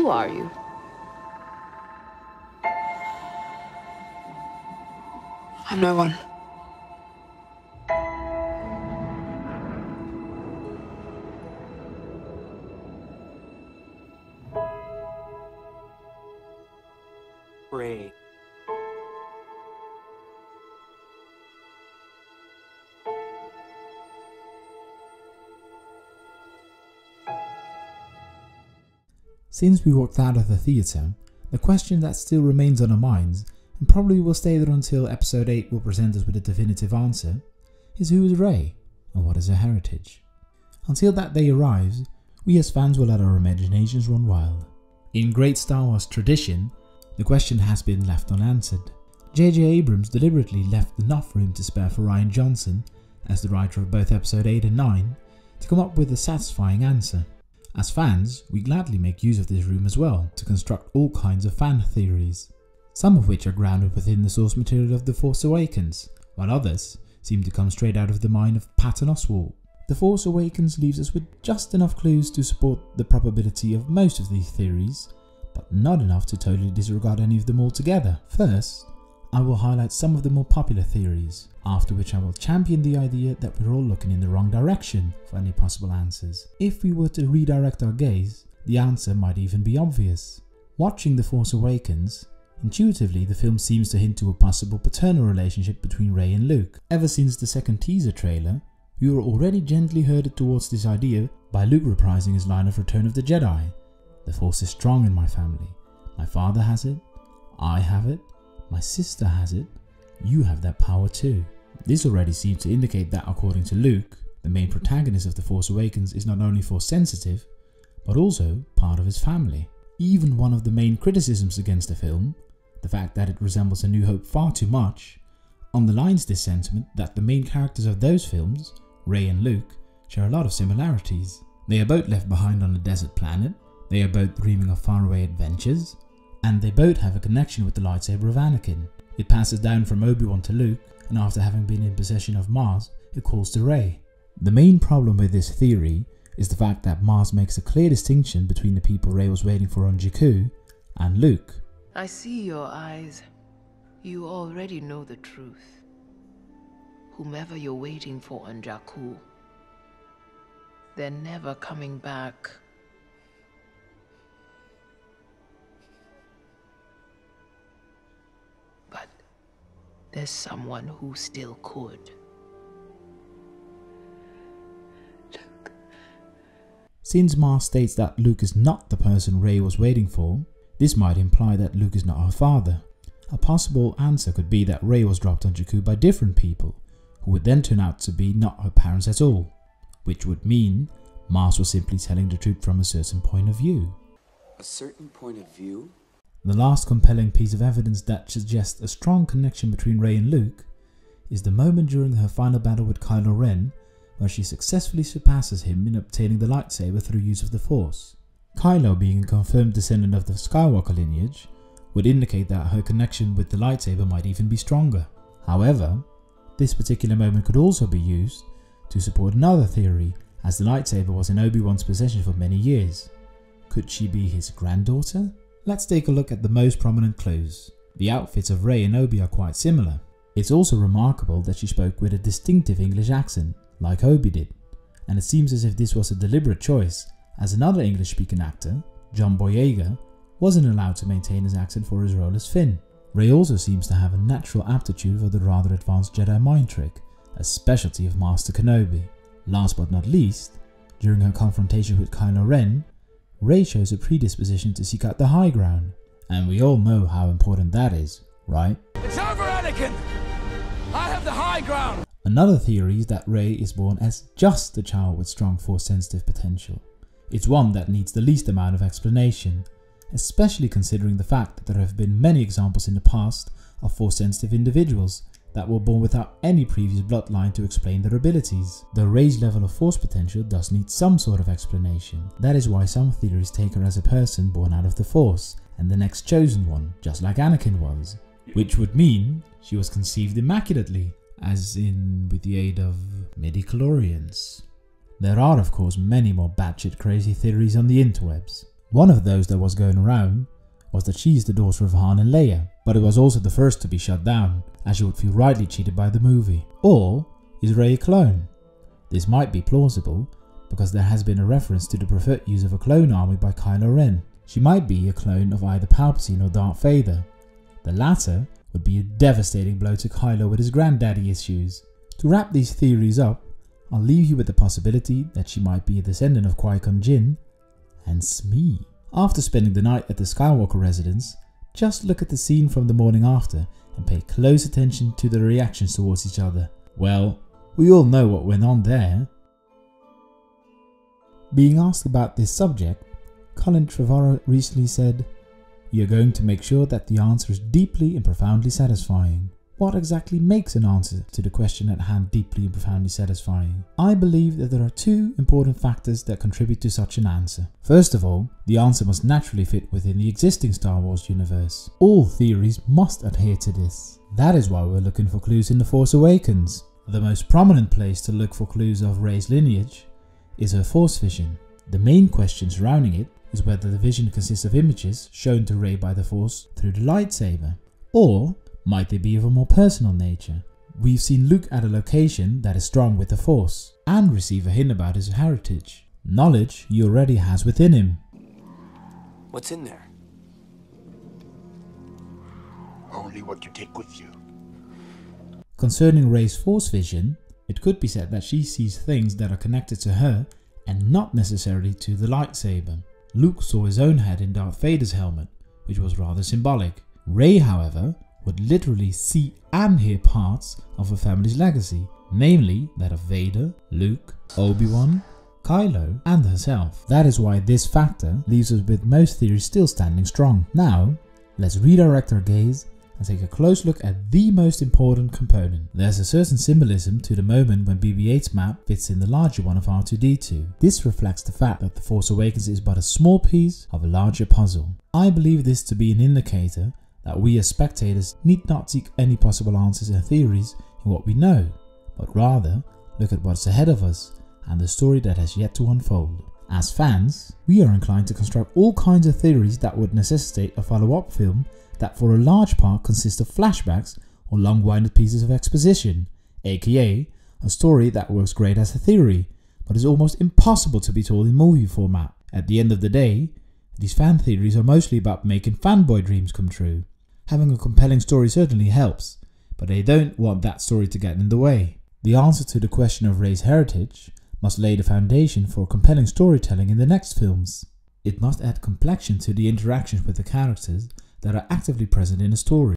Who are you? I'm no one. Rey. Since we walked out of the theatre, the question that still remains on our minds, and probably will stay there until episode 8 will present us with a definitive answer, is who is Rey, and what is her heritage? Until that day arrives, we as fans will let our imaginations run wild. In great Star Wars tradition, the question has been left unanswered. J.J. Abrams deliberately left enough room to spare for Rian Johnson, as the writer of both episode 8 and 9, to come up with a satisfying answer. As fans, we gladly make use of this room as well to construct all kinds of fan theories, some of which are grounded within the source material of The Force Awakens, while others seem to come straight out of the mind of Patton Oswalt. The Force Awakens leaves us with just enough clues to support the probability of most of these theories, but not enough to totally disregard any of them altogether. First, I will highlight some of the more popular theories, after which I will champion the idea that we're all looking in the wrong direction for any possible answers. If we were to redirect our gaze, the answer might even be obvious. Watching The Force Awakens, intuitively the film seems to hint to a possible paternal relationship between Rey and Luke. Ever since the second teaser trailer, we were already gently herded towards this idea by Luke reprising his line of Return of the Jedi. The Force is strong in my family. My father has it, I have it, my sister has it, you have that power too. This already seems to indicate that, according to Luke, the main protagonist of The Force Awakens is not only Force sensitive, but also part of his family. Even one of the main criticisms against the film, the fact that it resembles A New Hope far too much, underlines this sentiment that the main characters of those films, Rey and Luke, share a lot of similarities. They are both left behind on a desert planet, they are both dreaming of faraway adventures, and they both have a connection with the lightsaber of Anakin. It passes down from Obi-Wan to Luke, and after having been in possession of Maz, it calls to Rey. The main problem with this theory is the fact that Maz makes a clear distinction between the people Rey was waiting for on Jakku and Luke. I see your eyes. You already know the truth. Whomever you're waiting for on Jakku, they're never coming back. But there's someone who still could. Luke. Since Maz states that Luke is not the person Rey was waiting for, this might imply that Luke is not her father. A possible answer could be that Rey was dropped on Jakku by different people, who would then turn out to be not her parents at all, which would mean Maz was simply telling the truth from a certain point of view. A certain point of view? The last compelling piece of evidence that suggests a strong connection between Rey and Luke is the moment during her final battle with Kylo Ren, where she successfully surpasses him in obtaining the lightsaber through use of the Force. Kylo, being a confirmed descendant of the Skywalker lineage, would indicate that her connection with the lightsaber might even be stronger. However, this particular moment could also be used to support another theory, as the lightsaber was in Obi-Wan's possession for many years. Could she be his granddaughter? Let's take a look at the most prominent clues. The outfits of Rey and Obi are quite similar. It's also remarkable that she spoke with a distinctive English accent, like Obi did, and it seems as if this was a deliberate choice, as another English-speaking actor, John Boyega, wasn't allowed to maintain his accent for his role as Finn. Rey also seems to have a natural aptitude for the rather advanced Jedi mind trick, a specialty of Master Kenobi. Last but not least, during her confrontation with Kylo Ren, Rey shows a predisposition to seek out the high ground, and we all know how important that is, right? It's over, Anakin! I have the high ground! Another theory is that Rey is born as just a child with strong Force-sensitive potential. It's one that needs the least amount of explanation, especially considering the fact that there have been many examples in the past of Force-sensitive individuals that were born without any previous bloodline to explain their abilities. The Rey's level of Force potential does need some sort of explanation. That is why some theories take her as a person born out of the Force, and the next chosen one, just like Anakin was. Which would mean she was conceived immaculately, as in with the aid of midi-chlorians. There are of course many more batshit crazy theories on the interwebs. One of those that was going around was that she is the daughter of Han and Leia, but it was also the first to be shut down, as she would feel rightly cheated by the movie. Or is Rey a clone? This might be plausible, because there has been a reference to the preferred use of a clone army by Kylo Ren. She might be a clone of either Palpatine or Darth Vader. The latter would be a devastating blow to Kylo with his granddaddy issues. To wrap these theories up, I'll leave you with the possibility that she might be a descendant of Qui-Gon Jinn and Smee. After spending the night at the Skywalker residence, just look at the scene from the morning after and pay close attention to the reactions towards each other. Well, we all know what went on there. Being asked about this subject, Colin Trevorrow recently said, "We are going to make sure that the answer is deeply and profoundly satisfying." What exactly makes an answer to the question at hand deeply and profoundly satisfying? I believe that there are two important factors that contribute to such an answer. First of all, the answer must naturally fit within the existing Star Wars universe. All theories must adhere to this. That is why we're looking for clues in The Force Awakens. The most prominent place to look for clues of Rey's lineage is her Force vision. The main question surrounding it is whether the vision consists of images shown to Rey by the Force through the lightsaber, or might they be of a more personal nature? We've seen Luke at a location that is strong with the Force and receive a hint about his heritage, knowledge he already has within him. What's in there? Only what you take with you. Concerning Rey's Force vision, it could be said that she sees things that are connected to her and not necessarily to the lightsaber. Luke saw his own head in Darth Vader's helmet, which was rather symbolic. Rey, however, would literally see and hear parts of her family's legacy, namely that of Vader, Luke, Obi-Wan, Kylo and herself. That is why this factor leaves us with most theories still standing strong. Now, let's redirect our gaze and take a close look at the most important component. There's a certain symbolism to the moment when BB-8's map fits in the larger one of R2-D2. This reflects the fact that The Force Awakens is but a small piece of a larger puzzle. I believe this to be an indicator that we as spectators need not seek any possible answers and theories in what we know, but rather look at what's ahead of us and the story that has yet to unfold. As fans, we are inclined to construct all kinds of theories that would necessitate a follow-up film that for a large part consists of flashbacks or long-winded pieces of exposition, aka a story that works great as a theory, but is almost impossible to be told in movie format. At the end of the day, these fan theories are mostly about making fanboy dreams come true. Having a compelling story certainly helps, but they don't want that story to get in the way. The answer to the question of Rey's heritage must lay the foundation for compelling storytelling in the next films. It must add complexion to the interactions with the characters that are actively present in a story.